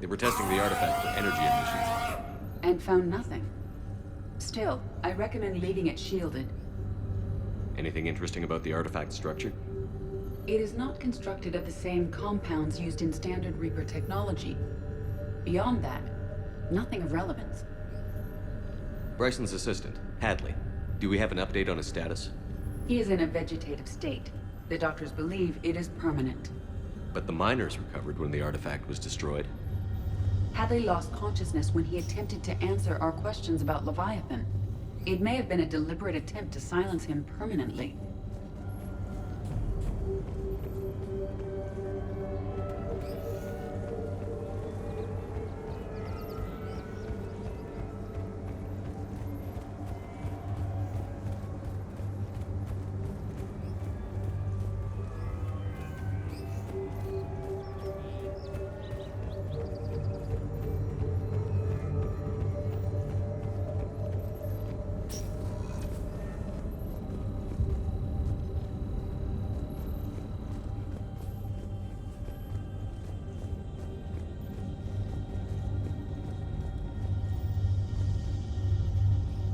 They were testing the artifact for energy emissions. And found nothing. Still, I recommend leaving it shielded. Anything interesting about the artifact structure? It is not constructed of the same compounds used in standard Reaper technology. Beyond that, nothing of relevance. Bryson's assistant, Hadley. Do we have an update on his status? He is in a vegetative state. The doctors believe it is permanent. But the miners recovered when the artifact was destroyed. Hadley lost consciousness when he attempted to answer our questions about Leviathan. It may have been a deliberate attempt to silence him permanently.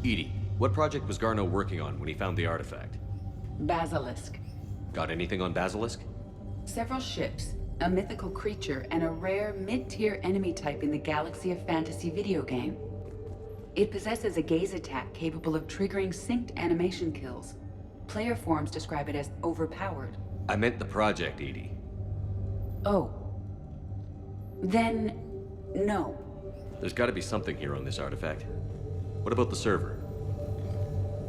Edie, what project was Garneau working on when he found the artifact? Basilisk. Got anything on Basilisk? Several ships, a mythical creature, and a rare mid-tier enemy type in the Galaxy of Fantasy video game. It possesses a gaze attack capable of triggering synced animation kills. Player forums describe it as overpowered. I meant the project, Edie. Oh. Then, no. There's gotta be something here on this artifact. What about the server?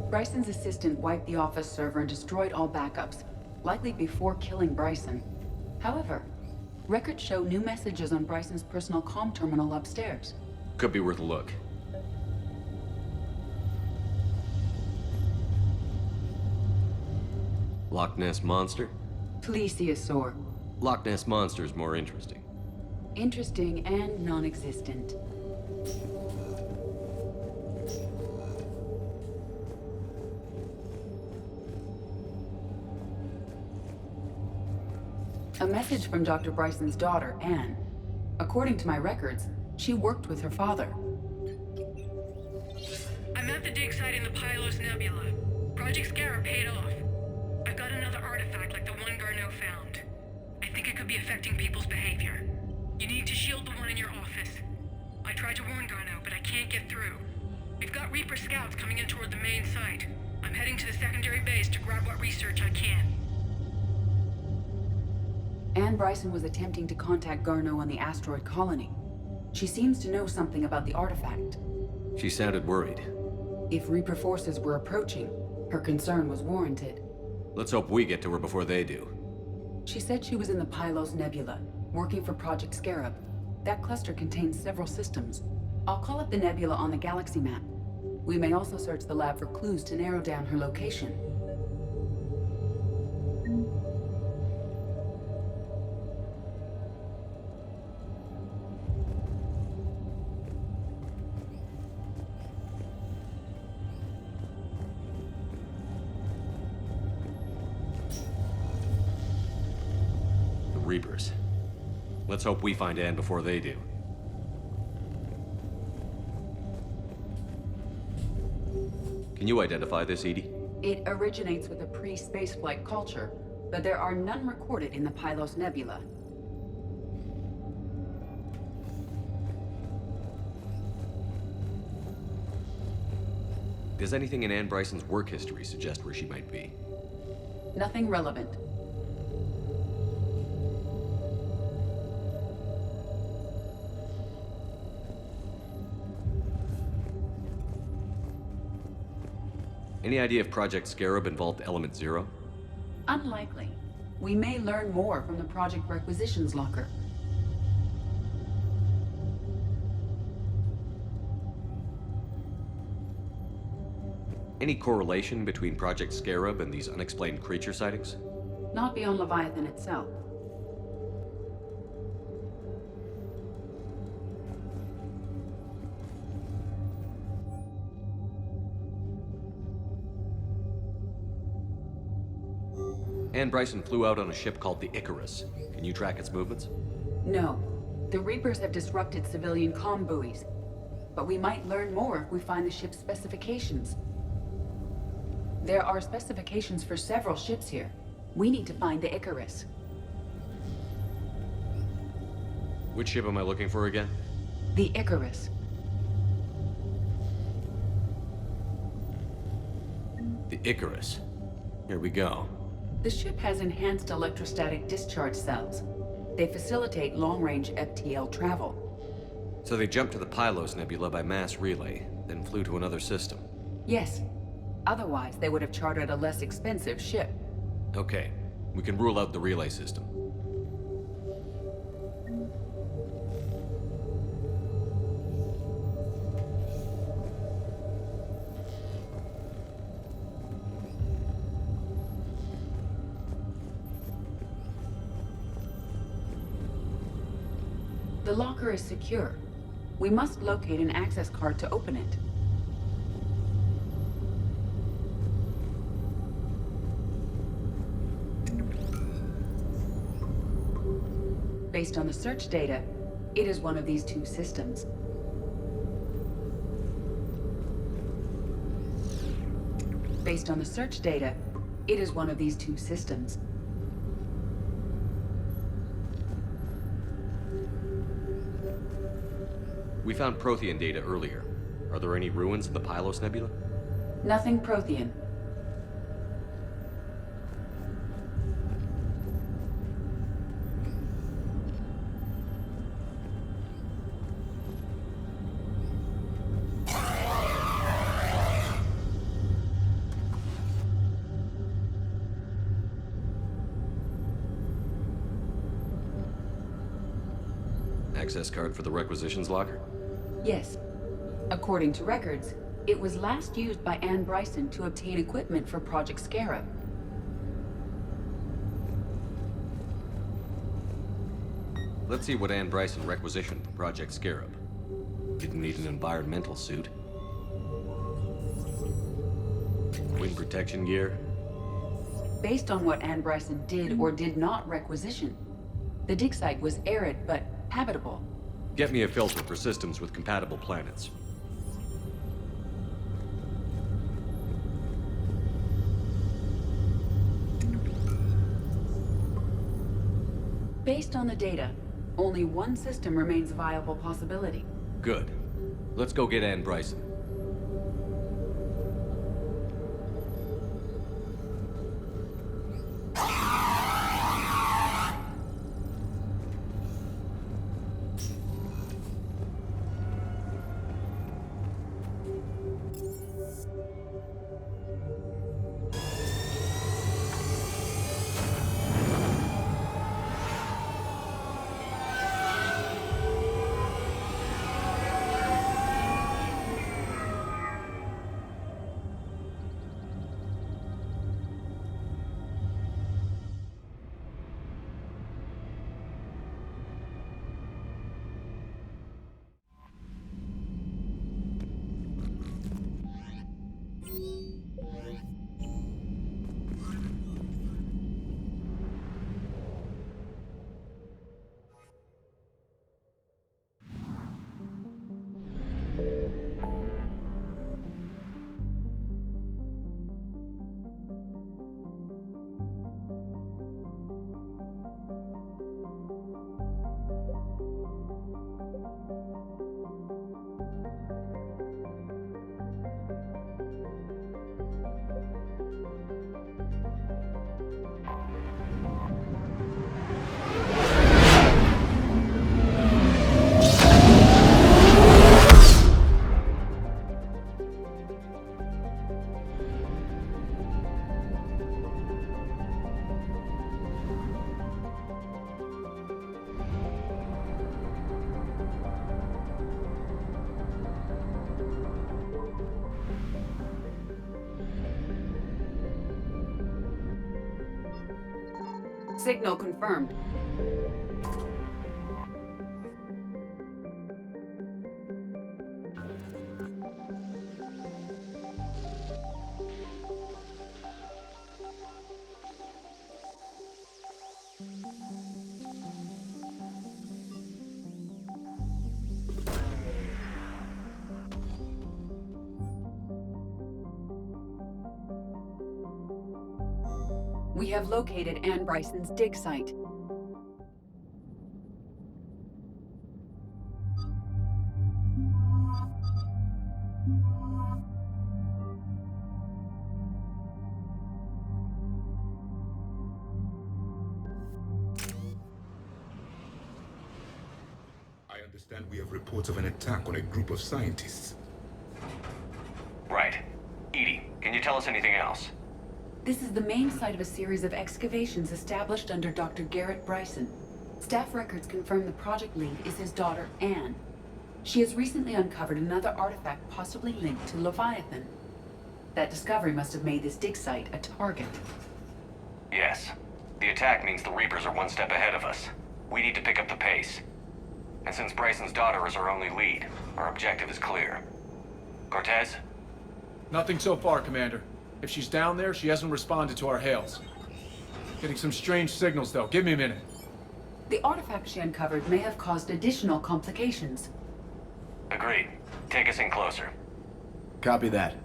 Bryson's assistant wiped the office server and destroyed all backups, likely before killing Bryson. However, records show new messages on Bryson's personal comm terminal upstairs. Could be worth a look. Loch Ness Monster? Plesiosaur. Loch Ness Monster's more interesting. Interesting and non-existent. A message from Dr. Bryson's daughter, Anne. According to my records, she worked with her father. I'm at the dig site in the Pylos Nebula. Project Scarab paid off. I've got another artifact like the one Garneau found. I think it could be affecting people's behavior. You need to shield the one in your office. I tried to warn Garneau, but I can't get through. We've got Reaper scouts coming in toward the main site. I'm heading to the secondary base to grab what research I can. Anne Bryson was attempting to contact Garneau on the asteroid colony. She seems to know something about the artifact. She sounded worried. If Reaper forces were approaching, her concern was warranted. Let's hope we get to her before they do. She said she was in the Pylos Nebula, working for Project Scarab. That cluster contains several systems. I'll call up the nebula on the galaxy map. We may also search the lab for clues to narrow down her location. Reapers. Let's hope we find Anne before they do. Can you identify this, Edie? It originates with a pre-spaceflight culture, but there are none recorded in the Pylos Nebula. Does anything in Anne Bryson's work history suggest where she might be? Nothing relevant. Any idea if Project Scarab involved Element Zero? Unlikely. We may learn more from the project requisitions locker. Any correlation between Project Scarab and these unexplained creature sightings? Not beyond Leviathan itself. Anne Bryson flew out on a ship called the Icarus. Can you track its movements? No. The Reapers have disrupted civilian comm buoys, but we might learn more if we find the ship's specifications. There are specifications for several ships here. We need to find the Icarus. Which ship am I looking for again? The Icarus. The Icarus. Here we go. The ship has enhanced electrostatic discharge cells. They facilitate long-range FTL travel. So they jumped to the Pylos Nebula by mass relay, then flew to another system. Yes. Otherwise, they would have chartered a less expensive ship. Okay, we can rule out the relay system. The locker is secure. We must locate an access card to open it. Based on the search data, it is one of these two systems. Based on the search data, it is one of these two systems. We found Prothean data earlier. Are there any ruins in the Pylos Nebula? Nothing Prothean. Access card for the requisitions locker? Yes. According to records, it was last used by Anne Bryson to obtain equipment for Project Scarab. Let's see what Anne Bryson requisitioned for Project Scarab. Didn't need an environmental suit. Wind protection gear. Based on what Anne Bryson did or did not requisition, the dig site was arid but habitable. Get me a filter for systems with compatible planets. Based on the data, only one system remains a viable possibility. Good. Let's go get Anne Bryson. Signal confirmed. We have located Anne Bryson's dig site. I understand we have reports of an attack on a group of scientists. Right. Edie, can you tell us anything else? This is the main site of a series of excavations established under Dr. Garrett Bryson. Staff records confirm the project lead is his daughter, Anne. She has recently uncovered another artifact possibly linked to Leviathan. That discovery must have made this dig site a target. Yes. The attack means the Reapers are one step ahead of us. We need to pick up the pace. And since Bryson's daughter is our only lead, our objective is clear. Cortez? Nothing so far, Commander. If she's down there, she hasn't responded to our hails. Getting some strange signals, though. Give me a minute. The artifact she uncovered may have caused additional complications. Agreed. Take us in closer. Copy that.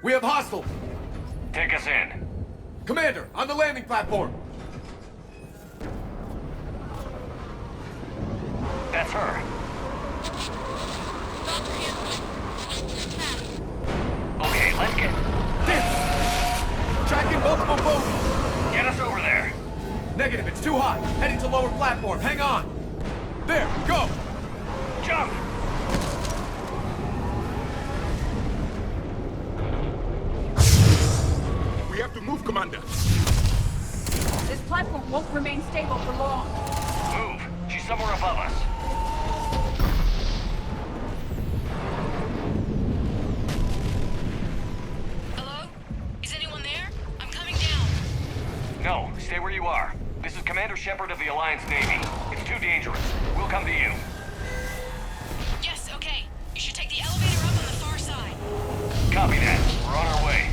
We have hostile! Take us in. Commander, on the landing platform! That's her. Okay, let's get... Tracking multiple boats! Get us over there. Negative, it's too hot. Heading to lower platform. Hang on! There, go! Jump! We have to move, Commander. This platform won't remain stable for long. Move. She's somewhere above us. Hello? Is anyone there? I'm coming down. No, stay where you are. This is Commander Shepard of the Alliance Navy. It's too dangerous. We'll come to you. Yes, okay. You should take the elevator up on the far side. Copy that. We're on our way.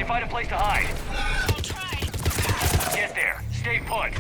Find a place to hide. I'll try. Get there. Stay put.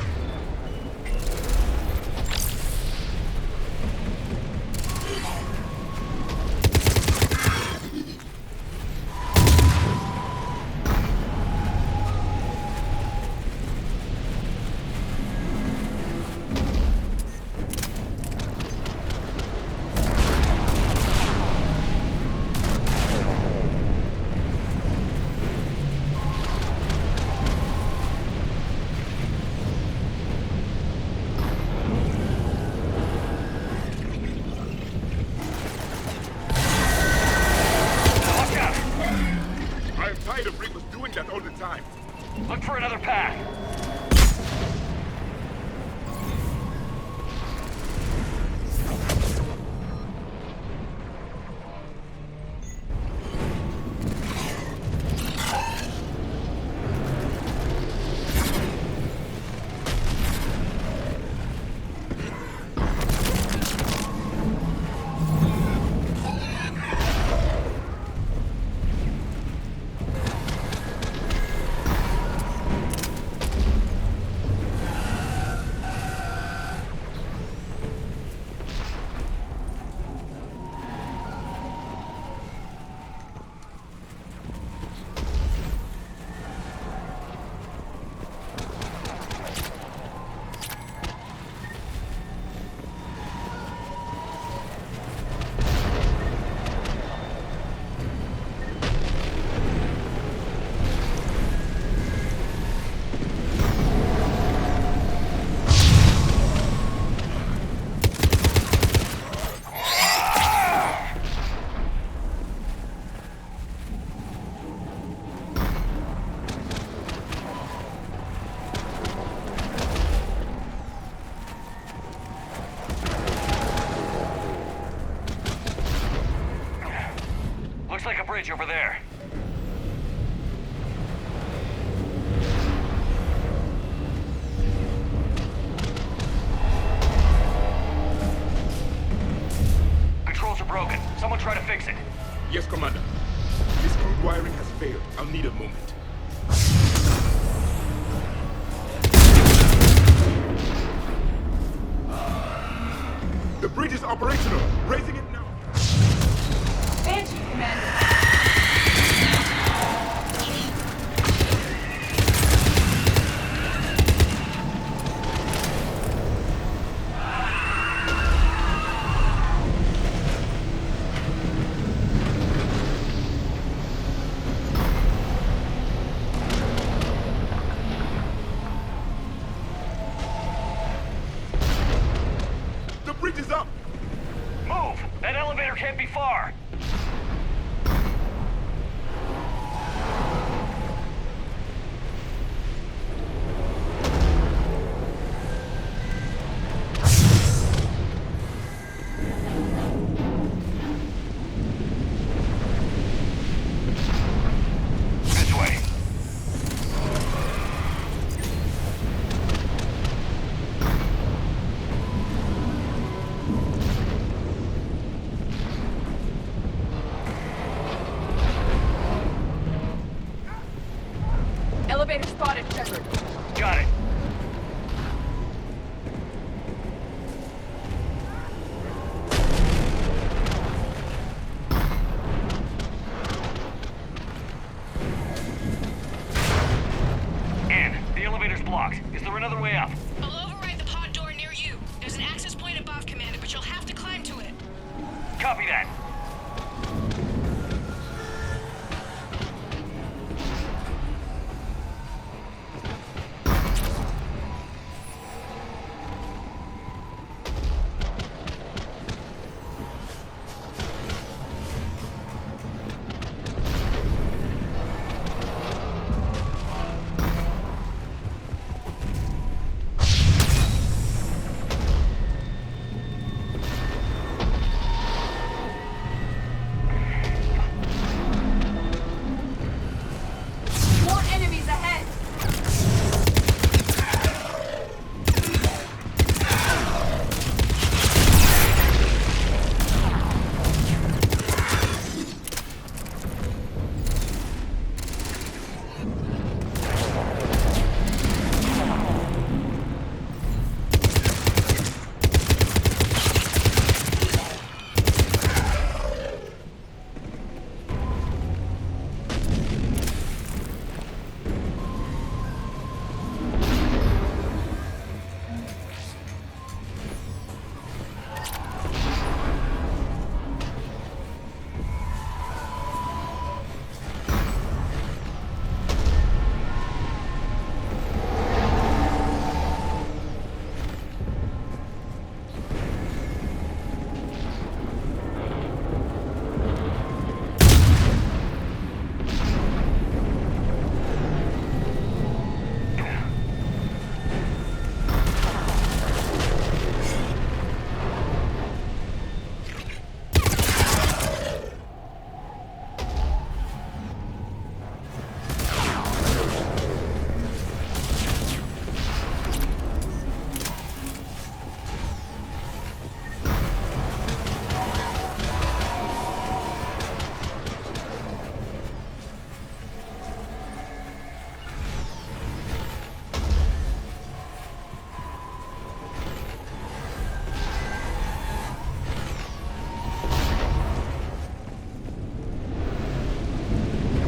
bridge over there. Controls are broken. Someone try to fix it. Yes, Commander. This crude wiring has failed. I'll need a moment. The bridge is operational. Raising it now. Banshee, Commander. The bridge is up. Move! That elevator can't be far. This way. Elevator spotted, Shepard. Got it. Ann, the elevator's blocked. Is there another way up? I'll override the pod door near you. There's an access point above, Commander, but you'll have to climb to it. Copy that. More enemies ahead!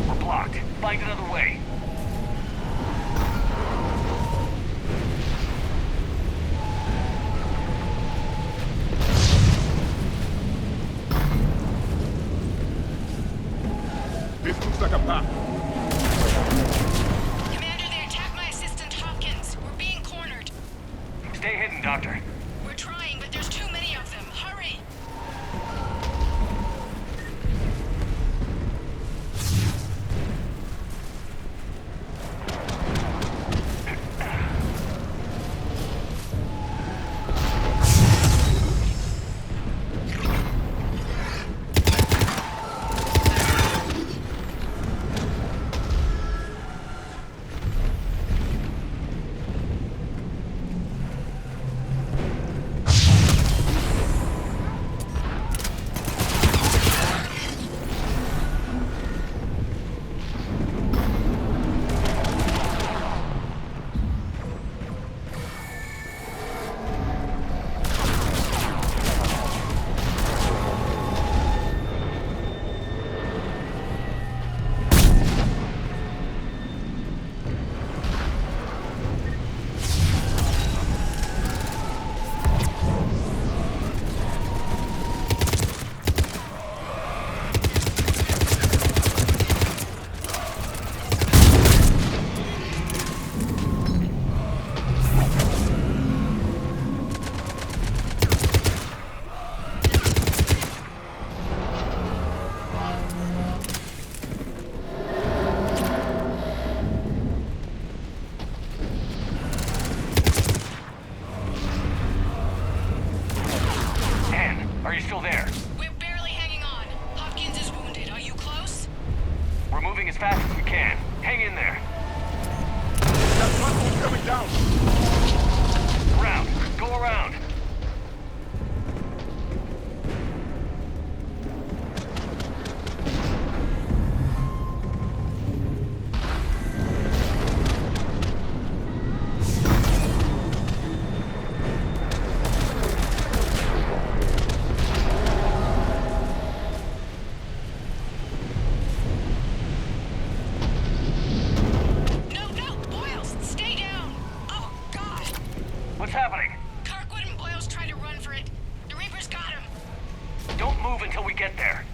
We're blocked. Find another way. This looks like a path. Commander, they attacked my assistant Hopkins. We're being cornered. Stay hidden, Doctor. We're trying, but there's too many of them. Hurry! Are you still there? We're barely hanging on. Hopkins is wounded. Are you close? We're moving as fast as we can. Hang in there. That platform's coming down! Round. Go around. No, no! Boyles, stay down! Oh, God! What's happening? Kirkwood and Boyles tried to run for it. The Reapers got him. Don't move until we get there.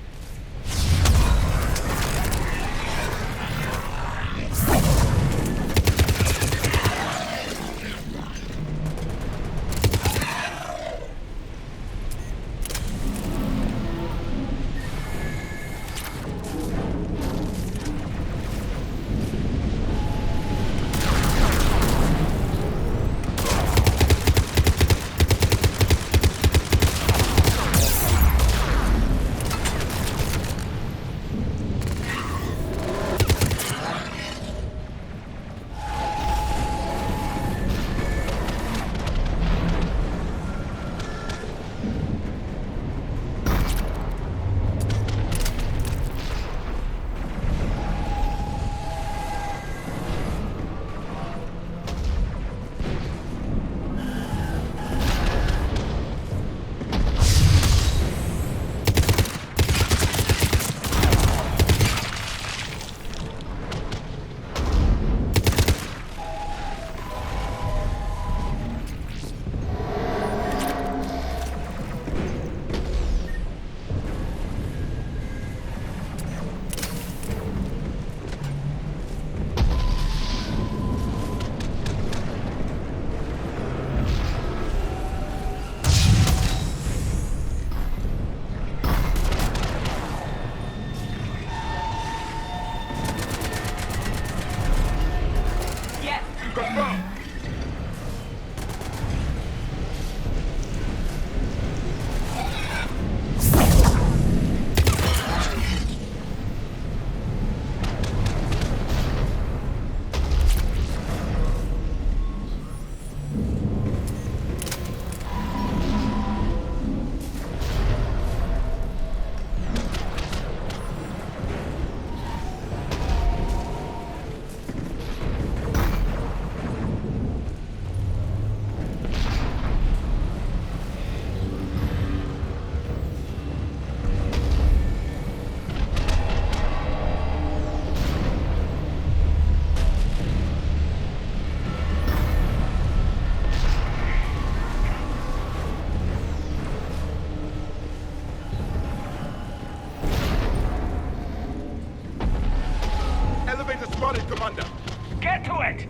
Confirm! Elevator spotted, Commander! Get to it!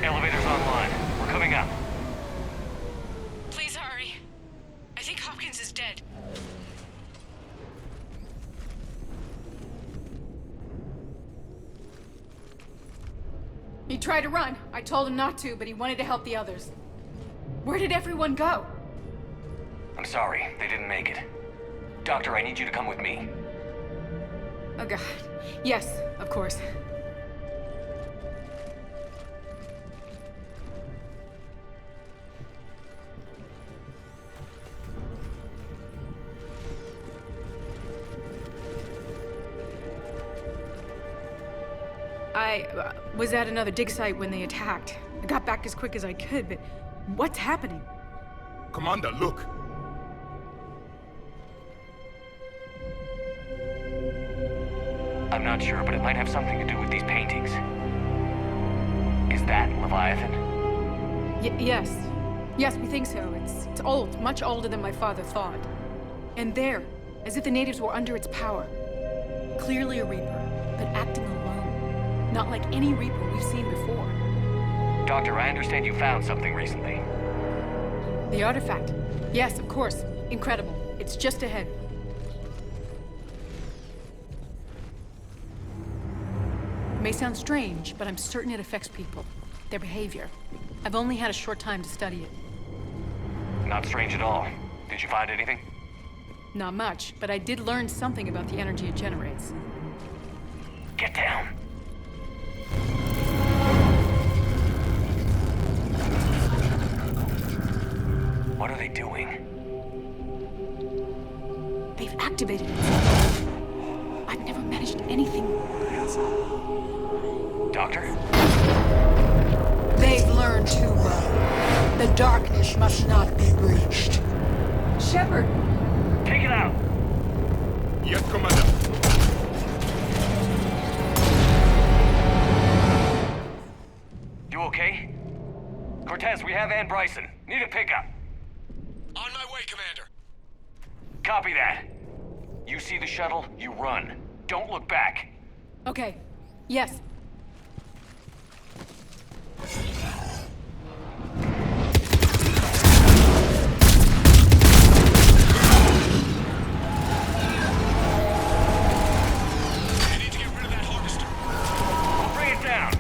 Elevator's online. We're coming up. Please hurry. I think Hopkins is dead. He tried to run. I told him not to, but he wanted to help the others. Where did everyone go? I'm sorry, they didn't make it. Doctor, I need you to come with me. Oh God. Yes, of course. I was at another dig site when they attacked. I got back as quick as I could, but what's happening? Commander, look! I'm not sure, but it might have something to do with these paintings. Is that Leviathan? Yes. Yes, we think so. It's old, much older than my father thought. And there, as if the natives were under its power. Clearly a Reaper, but acting alone. Not like any Reaper we've seen before. Doctor, I understand you found something recently. The artifact. Yes, of course. Incredible. It's just ahead. It may sound strange, but I'm certain it affects people. Their behavior. I've only had a short time to study it. Not strange at all. Did you find anything? Not much, but I did learn something about the energy it generates. Get down. What are they doing? They've activated it. I've never managed anything. Doctor? They've learned too well. The darkness must not be breached. Shepard! Take it out! Yes, Commander. You okay? Cortez, we have Ann Bryson. Need a pickup. On my way, Commander. Copy that. You see the shuttle, you run. Don't look back. Okay. Yes. I need to get rid of that harvester. We'll bring it down.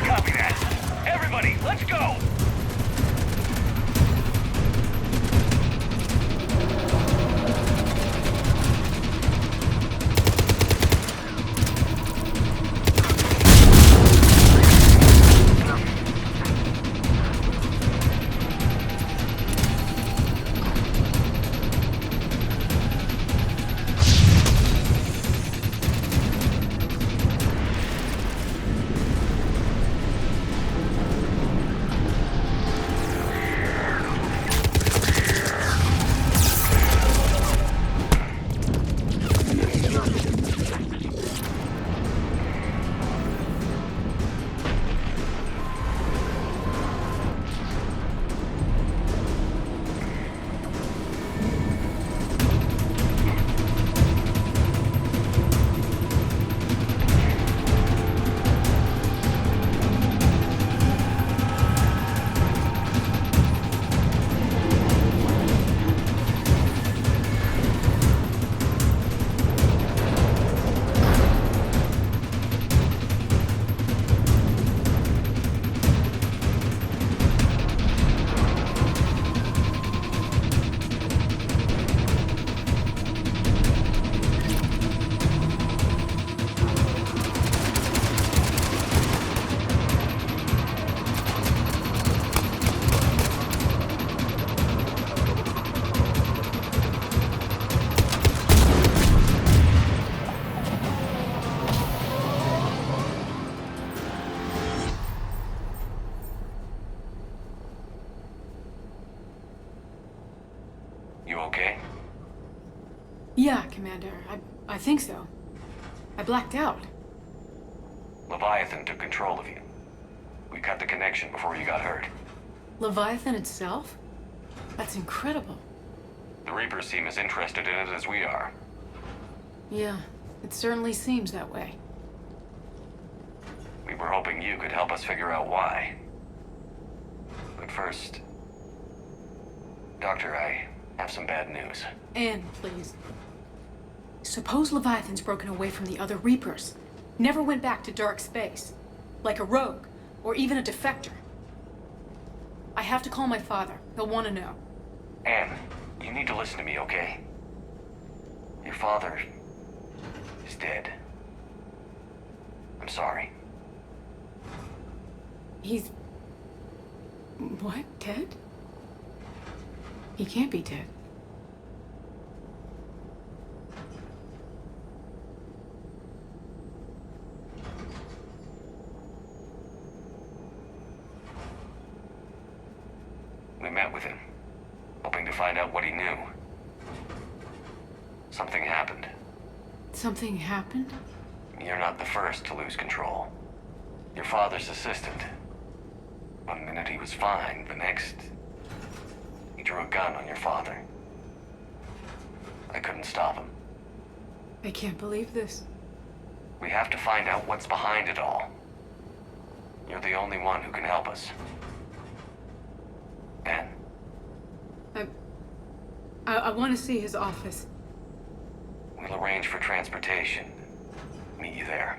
Copy that. Everybody, let's go! You okay? Yeah, Commander. I think so. I blacked out. Leviathan took control of you. We cut the connection before you got hurt. Leviathan itself? That's incredible. The Reapers seem as interested in it as we are. Yeah, it certainly seems that way. We were hoping you could help us figure out why. But first... Doctor, I have some bad news. Anne, please. Suppose Leviathan's broken away from the other Reapers. Never went back to dark space. Like a rogue, or even a defector. I have to call my father. He'll want to know. Anne, you need to listen to me, okay? Your father is dead. I'm sorry. He's... what? Dead? He can't be dead. We met with him, hoping to find out what he knew. Something happened. Something happened? You're not the first to lose control. Your father's assistant. One minute he was fine, the next... he drew a gun on your father. I couldn't stop him. I can't believe this. We have to find out what's behind it all. You're the only one who can help us. Anne. I want to see his office. We'll arrange for transportation. Meet you there.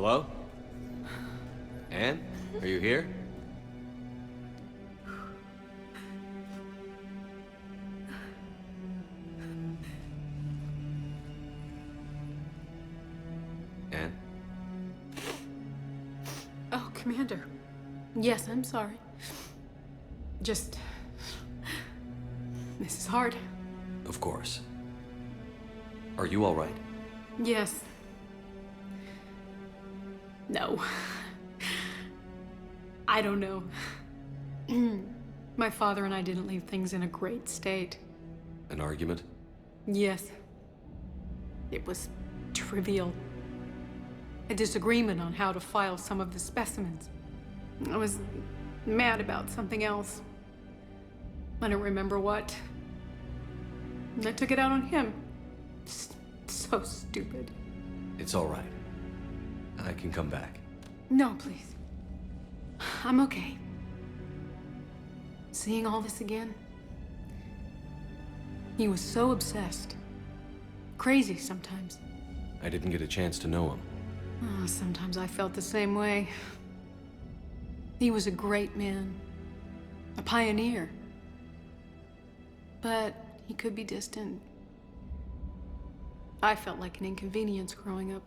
Hello? Anne? Are you here? Anne? Oh, Commander. Yes, I'm sorry. Just... this is hard. Of course. Are you all right? Yes. No. I don't know. My father and I didn't leave things in a great state. An argument? Yes. It was trivial. A disagreement on how to file some of the specimens. I was mad about something else. I don't remember what. And I took it out on him. So stupid. It's all right. I can come back. No, please. I'm okay. Seeing all this again? He was so obsessed. Crazy sometimes. I didn't get a chance to know him. Oh, sometimes I felt the same way. He was a great man. A pioneer. But he could be distant. I felt like an inconvenience growing up.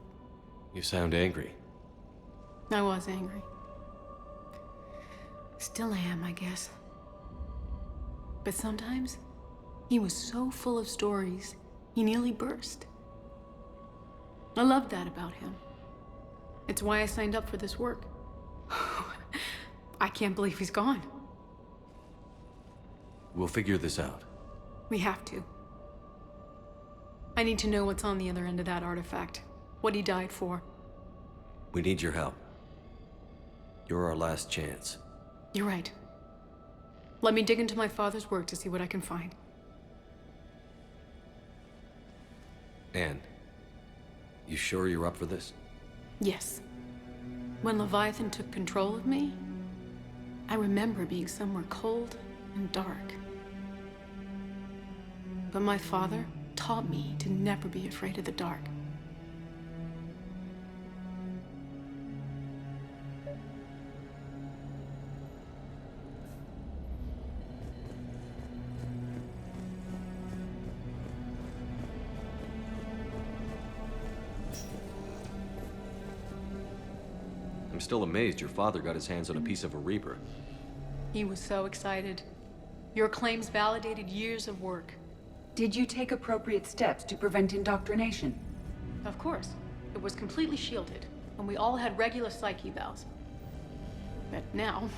You sound angry. I was angry. Still am, I guess. But sometimes, he was so full of stories, he nearly burst. I loved that about him. It's why I signed up for this work. I can't believe he's gone. We'll figure this out. We have to. I need to know what's on the other end of that artifact. What he died for. We need your help. You're our last chance. You're right. Let me dig into my father's work to see what I can find. Anne, you sure you're up for this? Yes. When Leviathan took control of me, I remember being somewhere cold and dark. But my father taught me to never be afraid of the dark. I'm still amazed your father got his hands on a piece of a Reaper. He was so excited. Your claims validated years of work. Did you take appropriate steps to prevent indoctrination? Of course. It was completely shielded, and we all had regular psyche evals. But now,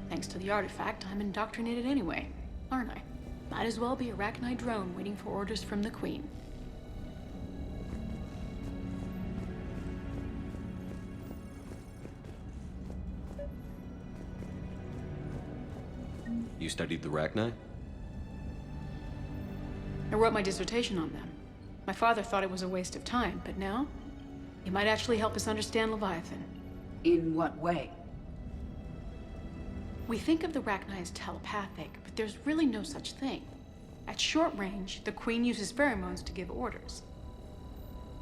thanks to the artifact, I'm indoctrinated anyway, aren't I? Might as well be a Arachnite drone waiting for orders from the Queen. You studied the Arachnite? I wrote my dissertation on them. My father thought it was a waste of time, but now, it might actually help us understand Leviathan. In what way? We think of the Arachnite as telepathic, but there's really no such thing. At short range, the Queen uses pheromones to give orders.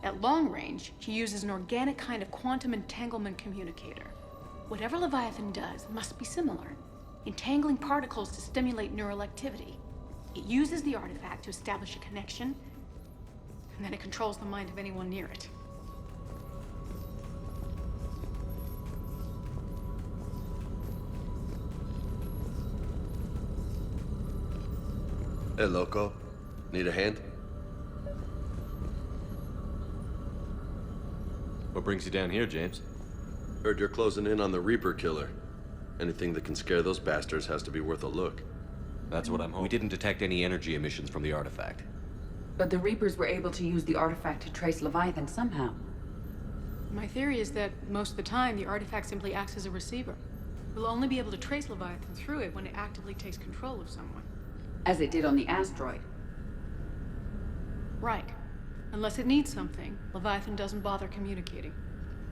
At long range, she uses an organic kind of quantum entanglement communicator. Whatever Leviathan does must be similar, entangling particles to stimulate neural activity. It uses the artifact to establish a connection, and then it controls the mind of anyone near it. Hey, loco. Need a hand? What brings you down here, James? Heard you're closing in on the Reaper killer. Anything that can scare those bastards has to be worth a look. That's what I'm hoping. We didn't detect any energy emissions from the artifact. But the Reapers were able to use the artifact to trace Leviathan somehow. My theory is that most of the time, the artifact simply acts as a receiver. We'll only be able to trace Leviathan through it when it actively takes control of someone. As it did on the asteroid. Right. Unless it needs something, Leviathan doesn't bother communicating.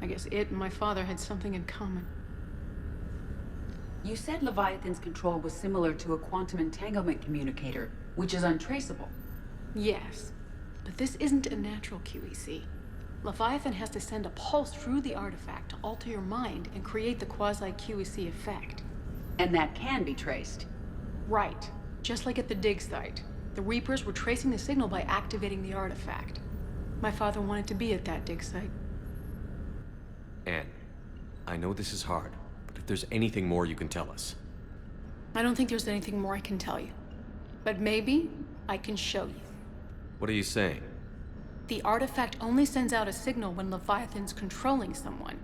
I guess it and my father had something in common. You said Leviathan's control was similar to a quantum entanglement communicator, which is untraceable. Yes, but this isn't a natural QEC. Leviathan has to send a pulse through the artifact to alter your mind and create the quasi-QEC effect. And that can be traced. Right. Just like at the dig site. The Reapers were tracing the signal by activating the artifact. My father wanted to be at that dig site. Anne, I know this is hard, but if there's anything more you can tell us. I don't think there's anything more I can tell you. But maybe I can show you. What are you saying? The artifact only sends out a signal when Leviathan's controlling someone.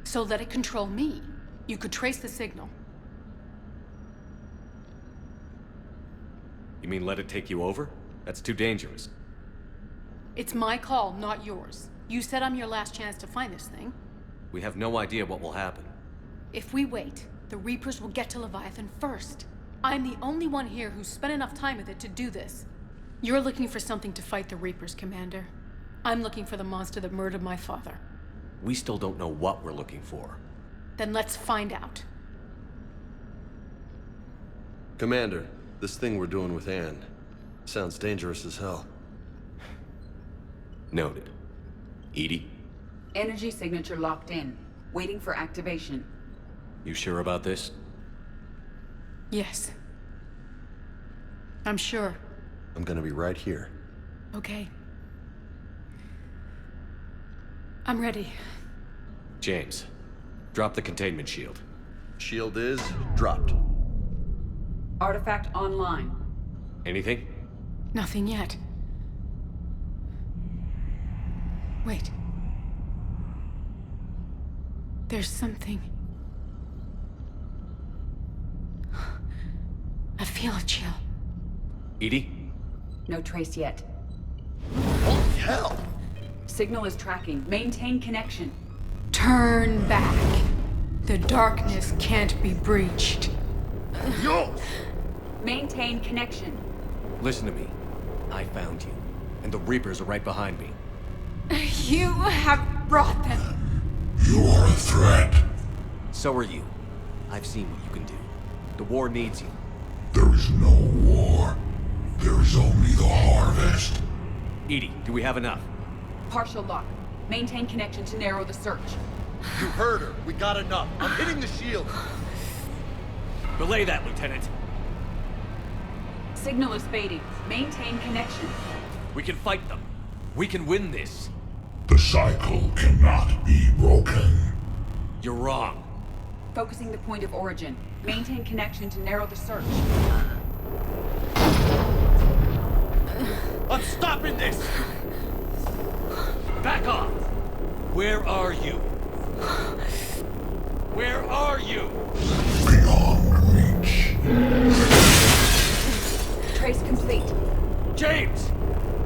So let it control me. You could trace the signal. You mean let it take you over? That's too dangerous. It's my call, not yours. You said I'm your last chance to find this thing. We have no idea what will happen. If we wait, the Reapers will get to Leviathan first. I'm the only one here who's spent enough time with it to do this. You're looking for something to fight the Reapers, Commander. I'm looking for the monster that murdered my father. We still don't know what we're looking for. Then let's find out. Commander, this thing we're doing with Anne sounds dangerous as hell. Noted. Edie? Energy signature locked in, waiting for activation. You sure about this? Yes. I'm sure. I'm gonna be right here. Okay. I'm ready. James, drop the containment shield. Shield is dropped. Artifact online. Anything? Nothing yet. Wait. There's something. I feel a chill. Edie? No trace yet. Holy hell! Signal is tracking. Maintain connection. Turn back. The darkness can't be breached. Yo! Maintain connection. Listen to me. I found you, and the Reapers are right behind me. You have brought them. You are a threat. So are you. I've seen what you can do. The war needs you. There is no war. There is only the harvest. Edie, do we have enough? Partial lock. Maintain connection to narrow the search. You heard her. We got enough. I'm hitting the shield. Belay that, Lieutenant. Signal is fading. Maintain connection. We can fight them. We can win this. The cycle cannot be broken. You're wrong. Focusing the point of origin. Maintain connection to narrow the search. I'm stopping this! Back off! Where are you? Where are you? Beyond reach. Trace complete. James!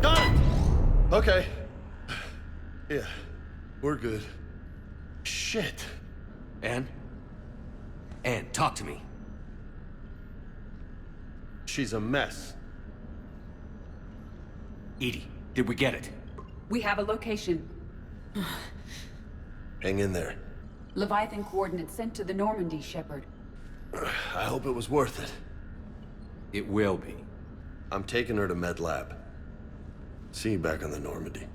Got it! Okay. Yeah, we're good. Shit. Anne? Anne, talk to me. She's a mess. Edie, did we get it? We have a location. Hang in there. Leviathan coordinates sent to the Normandy, Shepard. I hope it was worth it. It will be. I'm taking her to Med Lab. See you back on the Normandy.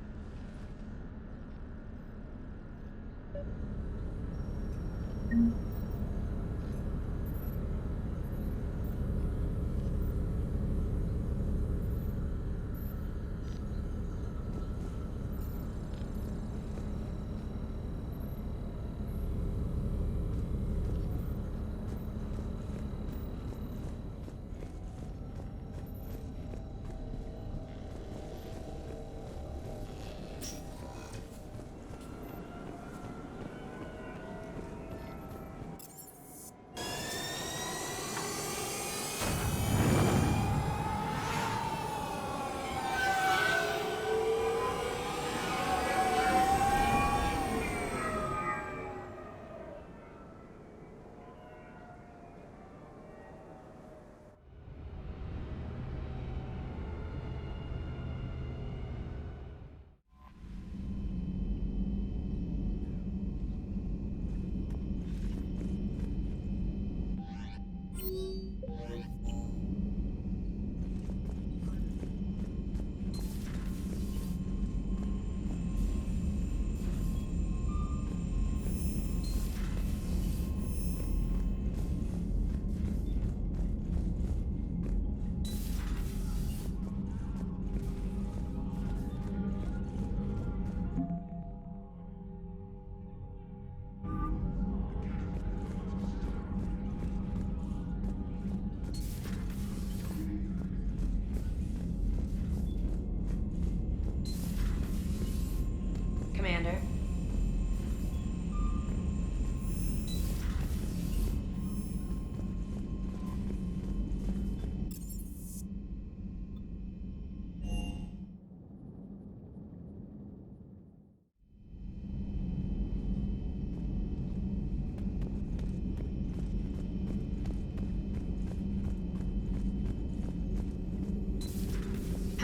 Commander.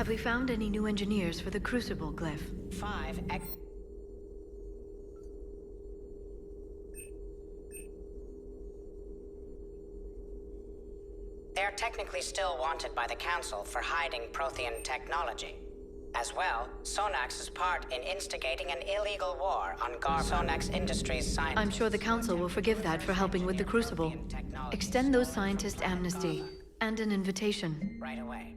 Have we found any new engineers for the Crucible glyph? 5 They're technically still wanted by the Council for hiding Prothean technology. As well, Sonax is part in instigating an illegal war on Sonax Industries scientists. I'm sure the Council will forgive that for helping with the Crucible. Extend those scientists amnesty and an invitation. Right away.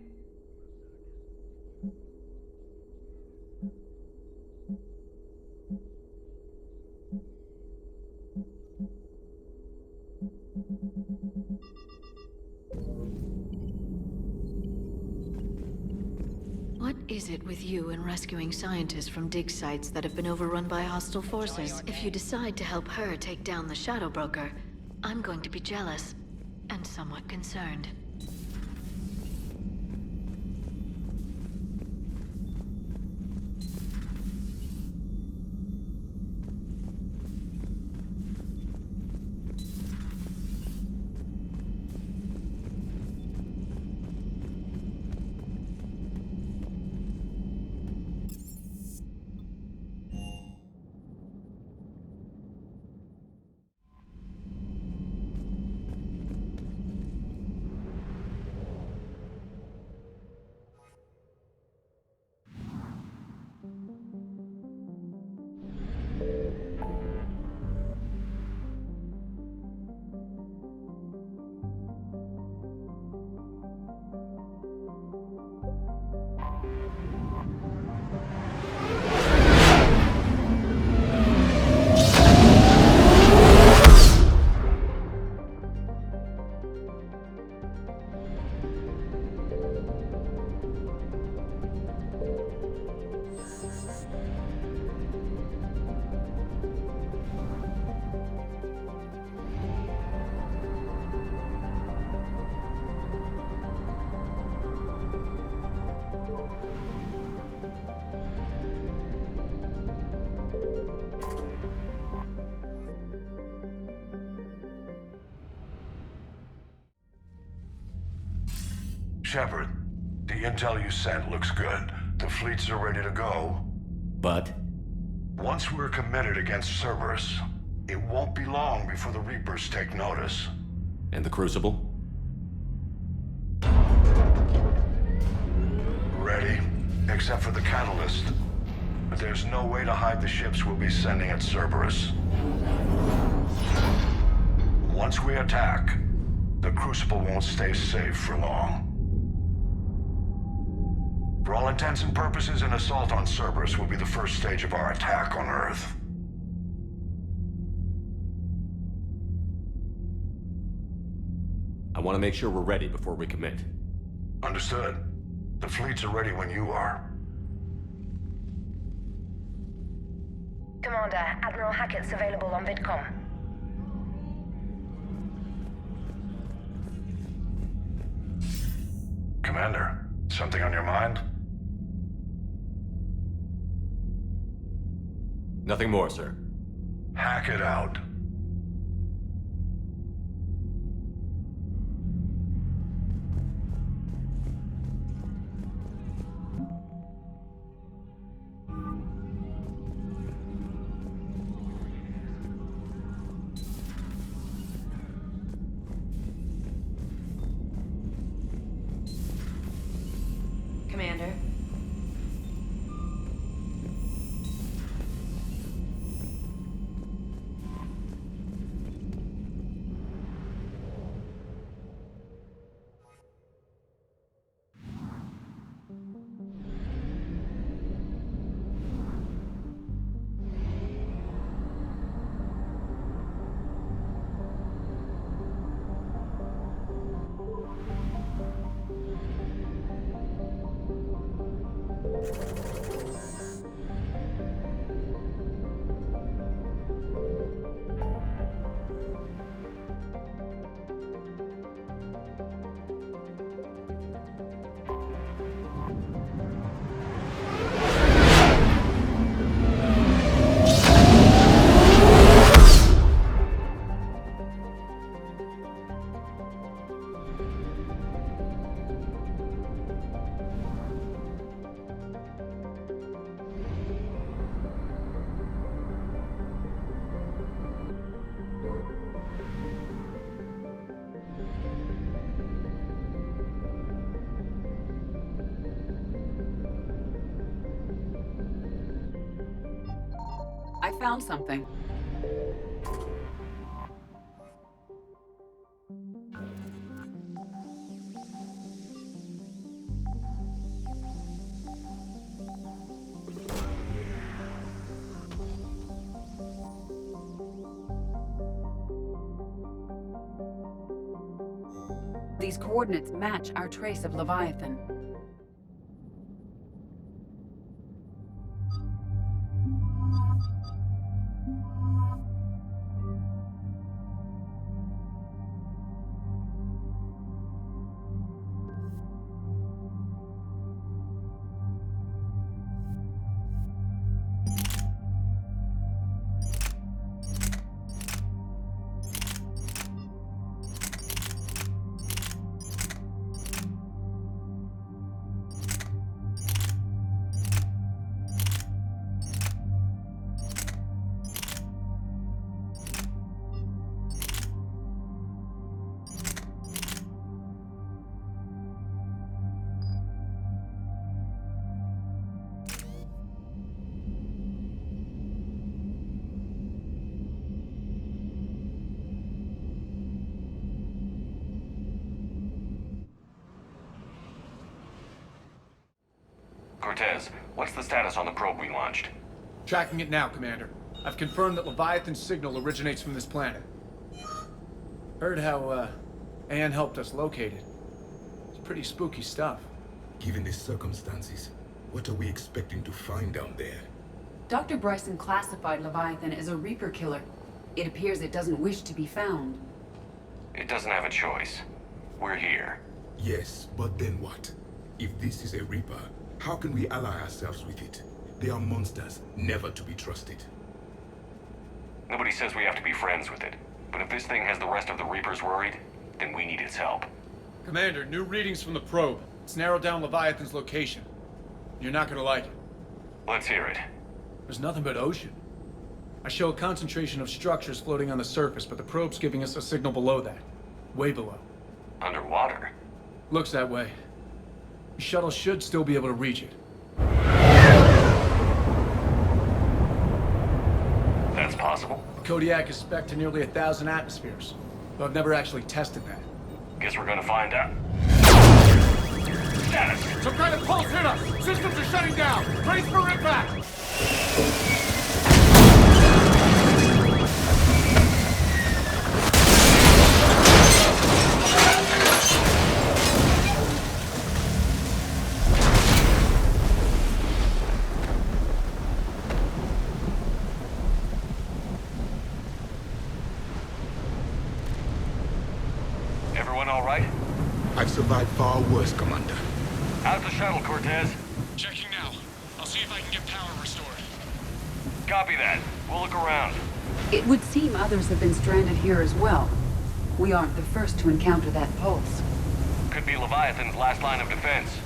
fit with you in rescuing scientists from dig sites that have been overrun by hostile forces. If you decide to help her take down the Shadow Broker, I'm going to be jealous and somewhat concerned. Shepard, the intel you sent looks good. The fleets are ready to go. But? Once we're committed against Cerberus, it won't be long before the Reapers take notice. And the Crucible? Ready, except for the catalyst. But there's no way to hide the ships we'll be sending at Cerberus. Once we attack, the Crucible won't stay safe for long. For all intents and purposes, an assault on Cerberus will be the first stage of our attack on Earth. I want to make sure we're ready before we commit. Understood. The fleets are ready when you are. Commander, Admiral Hackett's available on VidCom. Commander, something on your mind? Nothing more, sir. Hack it out. Commander. I found something. These coordinates match our trace of Leviathan. Cortez, what's the status on the probe we launched? Tracking it now, Commander. I've confirmed that Leviathan's signal originates from this planet. Heard how, Anne helped us locate it. It's pretty spooky stuff. Given the circumstances, what are we expecting to find down there? Dr. Bryson classified Leviathan as a Reaper killer. It appears it doesn't wish to be found. It doesn't have a choice. We're here. Yes, but then what? If this is a Reaper, how can we ally ourselves with it? They are monsters, never to be trusted. Nobody says we have to be friends with it. But if this thing has the rest of the Reapers worried, then we need its help. Commander, new readings from the probe. It's narrowed down Leviathan's location. You're not gonna like it. Let's hear it. There's nothing but ocean. I show a concentration of structures floating on the surface, but the probe's giving us a signal below that. Way below. Underwater? Looks that way. The shuttle should still be able to reach it. That's possible? The Kodiak is spec'd to nearly 1,000 atmospheres, though I've never actually tested that. Guess we're gonna find out. Status! Some kind of pulse hit us! Systems are shutting down! Brace for impact! Everyone all right? I've survived far worse, Commander. How's the shuttle, Cortez? Checking now. I'll see if I can get power restored. Copy that. We'll look around. It would seem others have been stranded here as well. We aren't the first to encounter that pulse. Could be Leviathan's last line of defense.